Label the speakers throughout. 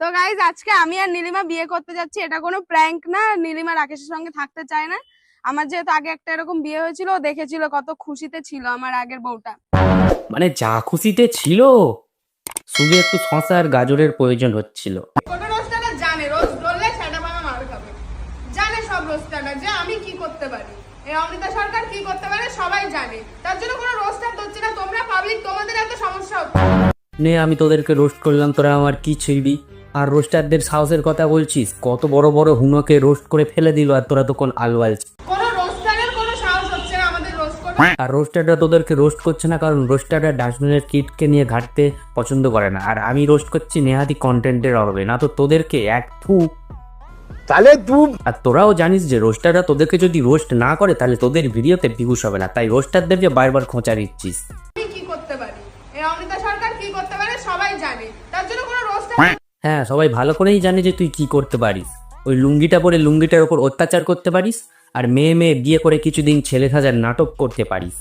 Speaker 1: তো গাইজ আজকে আমি আর নীলিমা বিয়ে করতে যাচ্ছি। এটা কোনো প্র্যাঙ্ক না। নীলিমা রাকেশের সঙ্গে থাকতে চায় না। আমার যেহেতু আগে একটা এরকম বিয়ে হয়েছিল, ও দেখেছিল কত খুশিতে ছিল আমার আগের বউটা।
Speaker 2: মানে যা খুশিতে ছিল, শুধু একটু শশা আর গাজরের প্রয়োজন হচ্ছিল।
Speaker 1: কোনো রোস্টারটা জানে রোজ ডললে সেটা বাবা মার খাবে, জানে সব রোস্টারটা যে আমি কি করতে পারি, এই অমৃতা সরকার কি করতে পারে সবাই জানে। তার জন্য কোনো রোস্টার হচ্ছে না। তোমরা পাবলিক, তোমাদের এত সমস্যা হচ্ছে।
Speaker 2: নে আমি তোদেরকে রোস্ট করলাম, তোরা আমার কি ছিড়বি? আর রোস্টারদের সাহসের কথা বলছিস? কত বড় বড় হুনোকে রোস্ট করে ফেলে দিল, আর তোরা তো কোন আলবালছ।
Speaker 1: কোনো রোস্টারের কোনো সাহস হচ্ছে না আমাদের রোস্ট করবে।
Speaker 2: আর রোস্টাররা তোদেরকে রোস্ট করছে না কারণ রোস্টাররা ডাস্টবিনের কিটকে নিয়ে ঘাটতে পছন্দ করে না, আর আমি রোস্ট করছি নেহাতি কন্টেন্টের অভাবে, না তো তোদেরকে এক থু।
Speaker 3: তাহলে তুই
Speaker 2: আর তোরাও জানিস যে রোস্টাররা তোদেরকে যদি রোস্ট না করে তাহলে তোদের ভিডিওতে ভিউজ হবে না, তাই রোস্টারদেরকে বারবার খোঁচা দিচ্ছিস।
Speaker 1: আমি কি করতে পারি, এই অমৃতা সরকার কি করতে পারে সবাই জানে। তার জন্য কোনো রোস্টার।
Speaker 2: হ্যাঁ, সবাই ভালো করেই জানে যে তুই কি করতে পারিস। ওই লুঙ্গিটা পরে লুঙ্গিটার ওপর অত্যাচার করতে পারিস, আর মেয়ে মেয়ে বিয়ে করে কিছুদিন ছেলে সাজার নাটক করতে পারিস।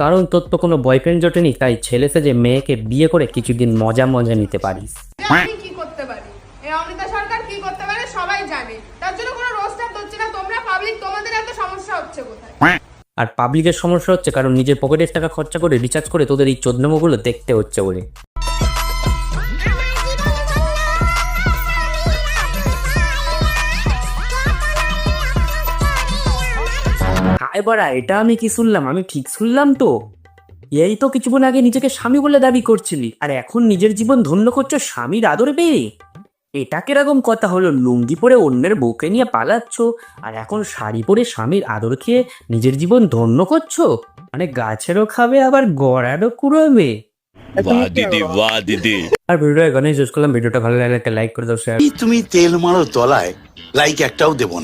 Speaker 2: কারণ তোর তো কোনো বয়ফ্রেন্ড জোটেনি, তাই ছেলে সেজে মেয়েকে বিয়ে করে কিছুদিন মজা মজা নিতে পারিস।
Speaker 1: যে আমি কি করতে পারি, এই অমৃতা সরকার কি করতে পারে সবাই জানে। তার জন্য কোনো রোস্টার হচ্ছে না। তোমরা পাবলিক, তোমাদের এত সমস্যা হচ্ছে কোথায়?
Speaker 2: আর পাবলিকের সমস্যা হচ্ছে কারণ নিজের পকেটের টাকা খরচা করে রিচার্জ করে তোদের এই চোদনামোগুলো দেখতে হচ্ছে বলে। এবার এটা আমি কি শুনলাম? আমি ঠিক শুনলাম তো? এই তো কিছুক্ষণ আগে নিজেকে স্বামী বলে দাবি করছিলি, আর এখন নিজের জীবন ধন্য করছো স্বামীর আদর পেয়ে? এটা কিরকম কথা হলো? লুঙ্গি পরে অন্যের বউকে নিয়ে পালাচ্ছ, আর এখন শাড়ি পরে স্বামীর আদর খেয়ে নিজের জীবন ধন্য করছো? মানে গাছেরও খাবে আবার গড়ারও কুড়াবে।
Speaker 4: वाह दीदी वाह दीदी।
Speaker 2: আর ভিডিওটা এখানেই শেষ করলাম। ভিডিওটা ভালো লাগলে একটা লাইক করে দাও, শেয়ার।
Speaker 3: তুমি তেল মারো তলায় লাইক একটাও দেবো না।